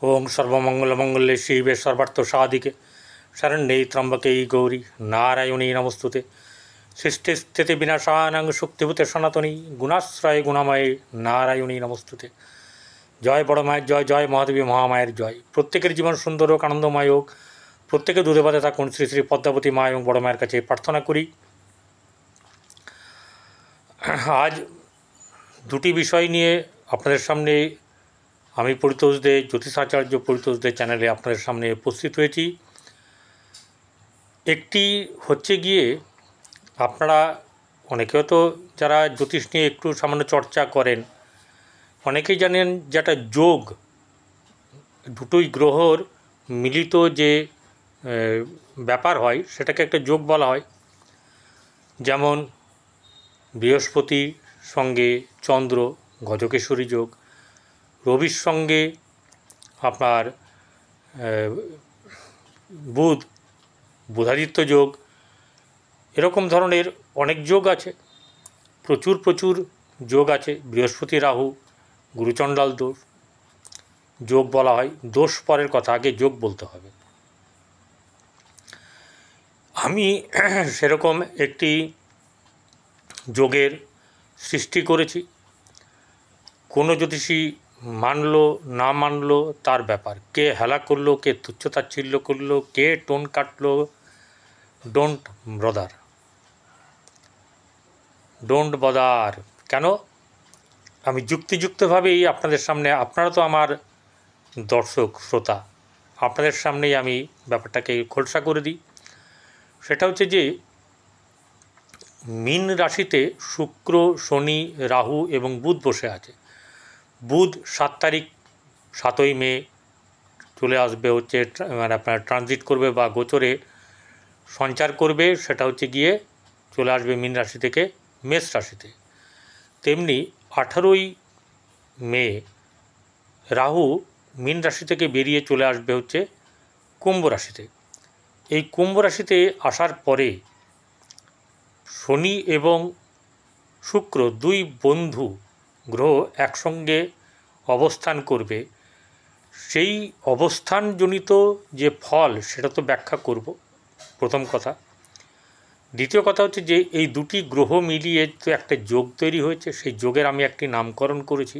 ओं सर्वमंगलमंगल्ये शिवे सर्वार्थसाधिके शरण्ये त्र्यंबके गौरी नारायणी नमस्तुते सृष्टिस्थिति विनाशानां शुक्तिभूते सनातनी गुणाश्रय गुणामये नारायणी नमस्तुते। जय बड़ मायर जय, जय महादेवी महामायर जय। प्रत्येकेर जीवन सुंदर होक, आनंदमय होक, प्रत्येके दूधे भाते थाकुन श्री श्री पद्मावती मा एवं बड़ मायर काछे प्रार्थना करी। आज दुटी विषय निये आपनादेर सामने আমি পরিতোষ দে জ্যোতিষাচার্য পরিতোষ দে চ্যানেলে আপনাদের সামনে উপস্থিত হয়েছি। একটি হচ্ছে গিয়ে আপনারা অনেকেও তো যারা জ্যোতিষ নিয়ে একটু সামান্য চর্চা করেন অনেকেই জানেন যেটা যোগ, দুটোই গ্রহর মিলিত যে ব্যাপার হয় সেটাকে একটা যোগ বলা হয়। যেমন বৃহস্পতির সঙ্গে চন্দ্র গজকেশ্বরী যোগ, রবির সঙ্গে আপনার বুধ বুধাদিত্য যোগ, এরকম ধরনের অনেক যোগ আছে, প্রচুর যোগ আছে। বৃহস্পতি রাহু গুরুচণ্ডাল দোষ যোগ বলা হয়। দোষ পরের কথা, আগে যোগ বলতে হবে। আমি সেরকম একটি যোগের সৃষ্টি করেছি। কোনো জ্যোতিষী মানলো না মানলো তার ব্যাপার, কে হেলা করলো, কে তুচ্ছতাচ্ছিল্য করলো, কে টোন কাটলো, ডোন্ট বদার। কেন? আমি যুক্তিযুক্তভাবেই আপনাদের সামনে, আপনারা তো আমার দর্শক শ্রোতা, আপনাদের সামনেই আমি ব্যাপারটাকে খোলসা করে দিই। সেটা হচ্ছে যে মীন রাশিতে শুক্র, শনি, রাহু এবং বুধ বসে আছে। বুধ 7 তারিখ 7ই মে চলে আসবে, হচ্ছে মানে আপনার ট্রানজিট করবে বা গোচরে সঞ্চার করবে, সেটা হচ্ছে গিয়ে চলে আসবে মীন রাশি থেকে মেষ রাশিতে। তেমনি 18ই মে রাহু মীন রাশি থেকে বেরিয়ে চলে আসবে হচ্ছে কুম্ভ রাশিতে। এই কুম্ভ রাশিতে আসার পরে শনি এবং শুক্র দুই বন্ধু গ্রহ একসঙ্গে অবস্থান করবে। সেই অবস্থানজনিত যে ফল সেটা তো ব্যাখ্যা করব, প্রথম কথা। দ্বিতীয় কথা হচ্ছে যে এই দুটি গ্রহ মিলিয়ে তো একটা যোগ তৈরি হয়েছে, সেই যোগের আমি একটি নামকরণ করেছি।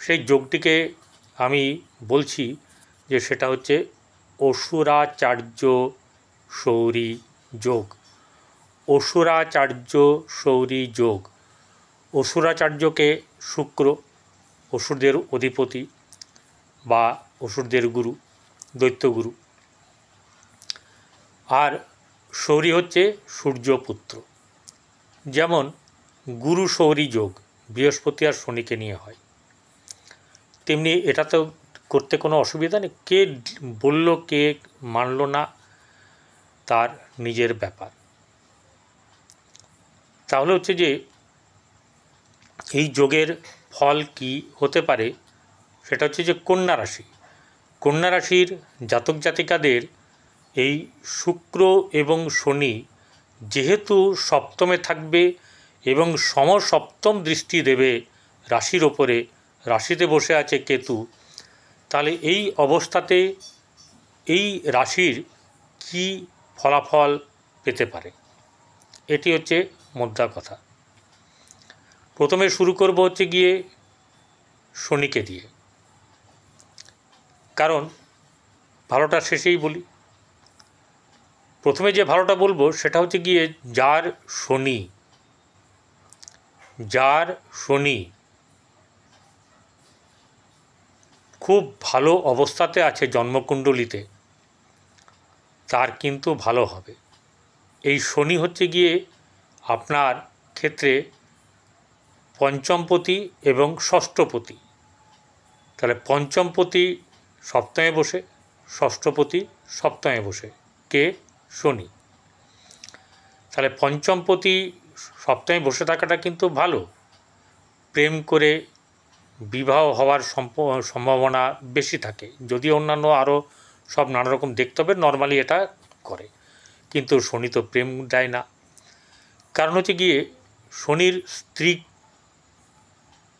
সেই যোগটিকে আমি বলছি যে সেটা হচ্ছে অসুরাচার্য সৌরী যোগ। অসুরাচার্য সৌরী যোগ। অসুরাচার্যকে শুক্র, অসুরদের অধিপতি বা অসুরদের গুরু, দৈত্যগুরু, আর সৌরী হচ্ছে সূর্যপুত্র। যেমন গুরু সৌরী যোগ বৃহস্পতি আর শনিকে নিয়ে হয়, তেমনি এটা তো করতে কোনো অসুবিধা নেই। কে বলল কে মানল না তার নিজের ব্যাপার। তাহলে হচ্ছে যে এই যোগের ফল কি হতে পারে, সেটা হচ্ছে যে কন্যা রাশি। কন্যা রাশির জাতক জাতিকাদের এই শুক্র এবং শনি যেহেতু সপ্তমে থাকবে এবং সমসপ্তম দৃষ্টি দেবে রাশির ওপরে, রাশিতে বসে আছে কেতু, তাহলে এই অবস্থাতে এই রাশির কি ফলাফল পেতে পারে, এটি হচ্ছে মোদ্দা কথা। প্রথমে শুরু করব হচ্ছে গিয়ে শনিকে দিয়ে, কারণ ভালোটা শেষেই বলি। প্রথমে যে ভালোটা বলবো সেটা হচ্ছে গিয়ে যার শনি খুব ভালো অবস্থাতে আছে জন্মকুণ্ডলিতে, তার কিন্তু ভালো হবে। এই শনি হচ্ছে গিয়ে আপনার ক্ষেত্রে পঞ্চমপতি এবং ষষ্ঠপতি। তাহলে পঞ্চমপতি সপ্তমে বসে, ষষ্ঠপতি সপ্তমে বসে, কে? শনি। তাহলে পঞ্চমপতি সপ্তমে বসে থাকাটা কিন্তু ভালো। প্রেম করে বিবাহ হওয়ার সম্ভাবনা বেশি থাকে, যদিও অন্যান্য আরও সব নানা রকম দেখতে হবে, নর্মালি এটা করে, কিন্তু শনি তো প্রেম দেয় না। কারণ হচ্ছে গিয়ে শনির স্ত্রী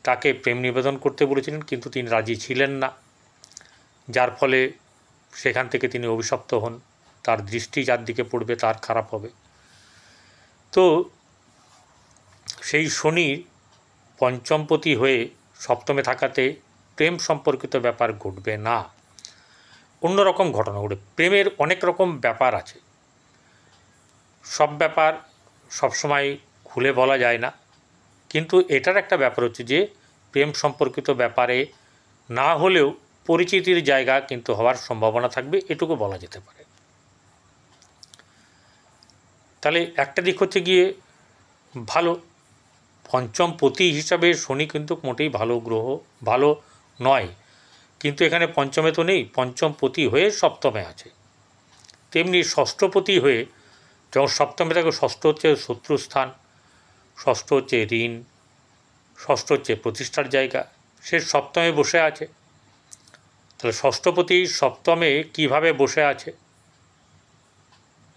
তাকে প্রেম নিবেদন করতে বলেছিলেন, কিন্তু তিনি রাজি ছিলেন না। যার ফলে সেখান থেকে তিনি অভিশপ্ত হন, তার দৃষ্টি যার দিকে পড়বে তার খারাপ হবে। তো সেই শনি পঞ্চমপতি হয়ে সপ্তমে থাকাতে প্রেম সম্পর্কিত ব্যাপার ঘটবে না, অন্যরকম ঘটনা ঘটবে। প্রেমের অনেক রকম ব্যাপার আছে, সব ব্যাপার সবসময় খুলে বলা যায় না, কিন্তু এটার একটা ব্যাপার হচ্ছে যে প্রেম সম্পর্কিত ব্যাপারে না হলেও পরিচিতির জায়গা কিন্তু হওয়ার সম্ভাবনা থাকবে, এটুকু বলা যেতে পারে। তাহলে একটা দিক হচ্ছে গিয়ে ভালো, পঞ্চমপতি হিসাবে শনি কিন্তু মোটেই ভালো গ্রহ, ভালো নয়, কিন্তু এখানে পঞ্চমে তো নেই, পঞ্চমপতি হয়ে সপ্তমে আছে। তেমনি ষষ্ঠপতি হয়ে যখন সপ্তমে থাকে, ষষ্ঠ হচ্ছে শত্রুস্থান, ষষ্ঠ হচ্ছে ঋণ, ষষ্ঠ হচ্ছে প্রতিষ্ঠার জায়গা, সে সপ্তমে বসে আছে। তাহলে ষষ্ঠপতি সপ্তমে কিভাবে বসে আছে?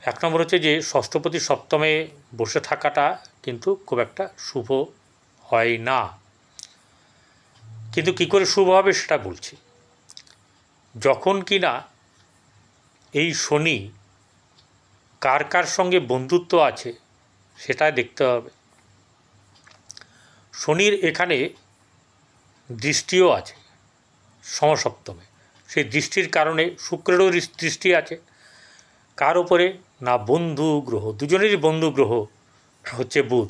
এক নম্বর হচ্ছে যে ষষ্ঠপতি সপ্তমে বসে থাকাটা কিন্তু খুব একটা শুভ হয় না, কিন্তু কী করে শুভ হবে সেটা বলছি। যখন কিনা এই শনি কার কার সঙ্গে বন্ধুত্ব আছে সেটা দেখতে হবে। শনির এখানে দৃষ্টিও আছে সমসপ্তমে, সেই দৃষ্টির কারণে শুক্রেরও দৃষ্টি আছে। কার ওপরে না? বন্ধু গ্রহ, দুজনেরই বন্ধু গ্রহ হচ্ছে বুধ,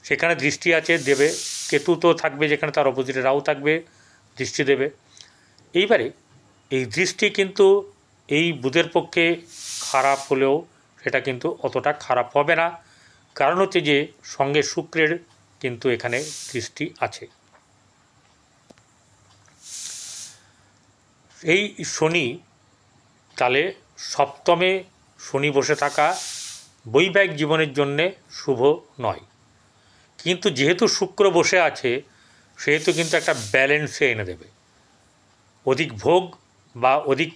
সেখানে দৃষ্টি আছে, দেবে। কেতু তো থাকবে, যেখানে তার অপোজিটে রাহু থাকবে, দৃষ্টি দেবে। এইবারে এই দৃষ্টি কিন্তু এই বুধের পক্ষে খারাপ হলেও সেটা কিন্তু অতটা খারাপ হবে না, কারণ হচ্ছে যে সঙ্গে শুক্রের কিন্তু এখানে দৃষ্টি আছে। এই শনি তাহলে সপ্তমে শনি বসে থাকা বৈবাহিক জীবনের জন্যে শুভ নয়, কিন্তু যেহেতু শুক্র বসে আছে সেহেতু কিন্তু একটা ব্যালেন্সে এনে দেবে। অধিক ভোগ বা অধিক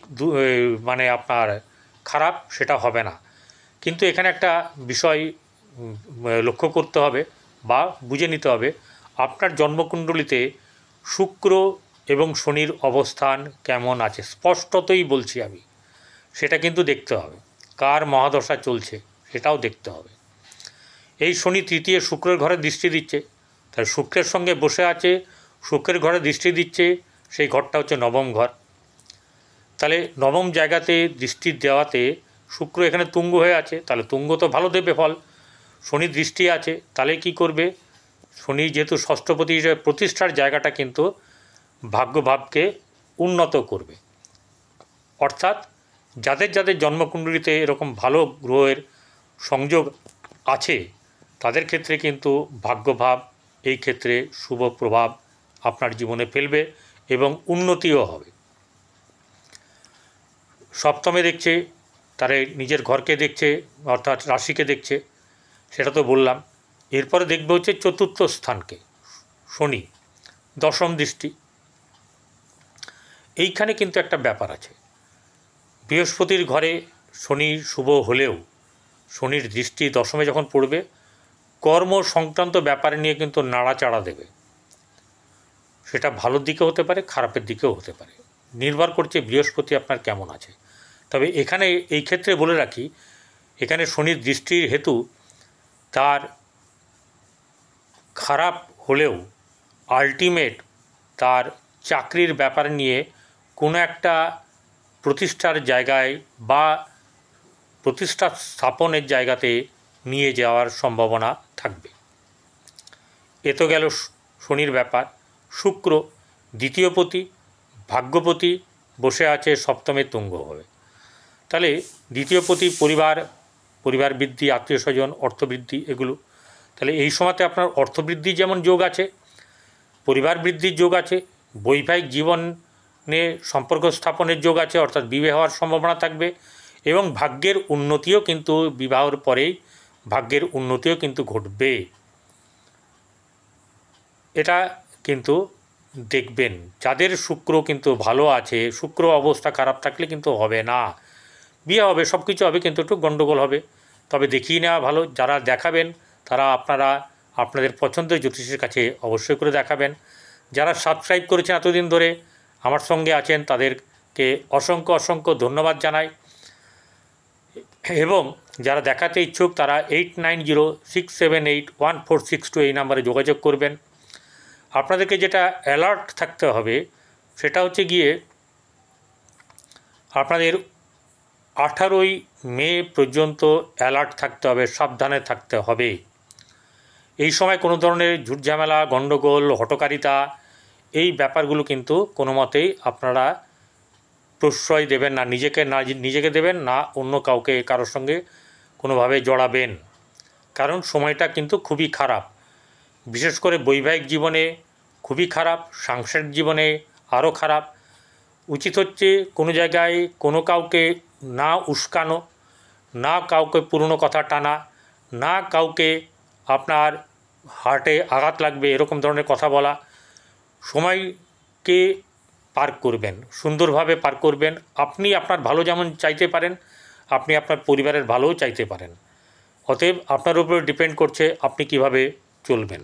মানে আপনার খারাপ সেটা হবে না, কিন্তু এখানে একটা বিষয় লক্ষ্য করতে হবে বা বুঝে নিতে হবে, আপনার জন্মকুণ্ডলিতে শুক্র এবং শনির অবস্থান কেমন আছে, স্পষ্টতই বলছি আমি, সেটা কিন্তু দেখতে হবে। কার মহাদশা চলছে সেটাও দেখতে হবে। এই শনি তৃতীয় শুক্রের ঘরে দৃষ্টি দিচ্ছে, তাহলে শুক্রের সঙ্গে বসে আছে, শুক্রের ঘরে দৃষ্টি দিচ্ছে, সেই ঘরটা হচ্ছে নবম ঘর। তাহলে নবম জায়গাতে দৃষ্টি দেওয়াতে শুক্র এখানে তুঙ্গ হয়ে আছে, তাহলে তুঙ্গ তো ভালো দেবে ফল। শনি দৃষ্টি আছে, তাহলে কি করবে? শনি যেহেতু ষষ্ঠপতি হিসেবে প্রতিষ্ঠার জায়গাটা কিন্তু ভাগ্যভাবকে উন্নত করবে। অর্থাৎ যাদের যাদের জন্মকুণ্ডলিতে এরকম ভালো গ্রহের সংযোগ আছে তাদের ক্ষেত্রে কিন্তু ভাগ্যভাব এই ক্ষেত্রে শুভ প্রভাব আপনার জীবনে ফেলবে এবং উন্নতিও হবে। সপ্তমে দেখছে, তারে নিজের ঘরকে দেখছে, অর্থাৎ রাশিকে দেখছে, সেটা তো বললাম। এরপরে দেখবে হচ্ছে চতুর্থ স্থানকে, শনি দশম দৃষ্টি। এইখানে কিন্তু একটা ব্যাপার আছে, বৃহস্পতির ঘরে শনি শুভ হলেও শনির দৃষ্টি দশমে যখন পড়বে কর্ম সংক্রান্ত ব্যাপার নিয়ে কিন্তু নাড়াচাড়া দেবে। সেটা ভালোর দিকে হতে পারে, খারাপের দিকেও হতে পারে, নির্ভর করছে বৃহস্পতি আপনার কেমন আছে। তবে এখানে এই ক্ষেত্রে বলে রাখি, এখানে শনির দৃষ্টির হেতু তার খারাপ হলেও আলটিমেট তার চাকরির ব্যাপার নিয়ে কোনো একটা প্রতিষ্ঠার জায়গায় বা প্রতিষ্ঠা স্থাপনের জায়গাতে নিয়ে যাওয়ার সম্ভাবনা থাকবে। এ তো গেল শনির ব্যাপার। শুক্র দ্বিতীয়পতি, ভাগ্যপতি বসে আছে সপ্তমে তুঙ্গ হবে। তাহলে দ্বিতীয়পতি পরিবার বৃদ্ধি, আত্মীয় স্বজন, অর্থবৃদ্ধি, এগুলো। তাহলে এই সময়তে আপনার অর্থবৃদ্ধি যেমন যোগ আছে, পরিবার বৃদ্ধির যোগ আছে, বৈবাহিক জীবনে সম্পর্ক স্থাপনের যোগ আছে, অর্থাৎ বিবাহ হওয়ার সম্ভাবনা থাকবে, এবং ভাগ্যের উন্নতিও কিন্তু বিবাহের পরেই ভাগ্যের উন্নতিও কিন্তু ঘটবে। এটা কিন্তু দেখবেন যাদের শুক্র কিন্তু ভালো আছে, শুক্র অবস্থা খারাপ থাকলে কিন্তু হবে না, বিয়ে হবে, সব কিছু হবে, কিন্তু একটু গণ্ডগোল হবে। তবে দেখিয়ে নেওয়া ভালো। যারা দেখাবেন তারা আপনাদের পছন্দের জ্যোতিষের কাছে অবশ্যই করে দেখাবেন। যারা সাবস্ক্রাইব করেছেন এতদিন ধরে আমার সঙ্গে আছেন তাদেরকে আপনাদেরকে অসংখ্য অসংখ্য ধন্যবাদ জানাই। এবং যারা দেখাতে ইচ্ছুক তারা 8906781462 এই নাম্বারে যোগাযোগ করবেন। আপনাদেরকে যেটা অ্যালার্ট থাকতে হবে সেটা হচ্ছে গিয়ে আপনাদের 18ই মে পর্যন্ত অ্যালার্ট থাকতে হবে, সাবধানে থাকতে হবে। এই সময় কোনো ধরনের ঝুটঝামেলা, গণ্ডগোল, হঠকারিতা এই ব্যাপারগুলো কিন্তু কোনো মতেই আপনারা প্রশ্রয় দেবেন না, নিজেকে দেবেন না, অন্য কাউকে কারোর সঙ্গে কোনোভাবে জড়াবেন। কারণ সময়টা কিন্তু খুবই খারাপ, বিশেষ করে বৈবাহিক জীবনে খুবই খারাপ, সাংসারিক জীবনে আরও খারাপ। উচিত হচ্ছে কোনো জায়গায় কোনো কাউকে না উস্কানো, না কাউকে পুরনো কথা টানা, না কাউকে আপনার হার্টে আঘাত লাগবে এরকম ধরনের কথা বলা। সময়কে পার করবেন, সুন্দরভাবে পার করবেন। আপনি আপনার ভালো যেমন চাইতে পারেন, আপনি আপনার পরিবারের ভালোও চাইতে পারেন। অতএব আপনার উপরে ডিপেন্ড করছে আপনি কিভাবে চলবেন।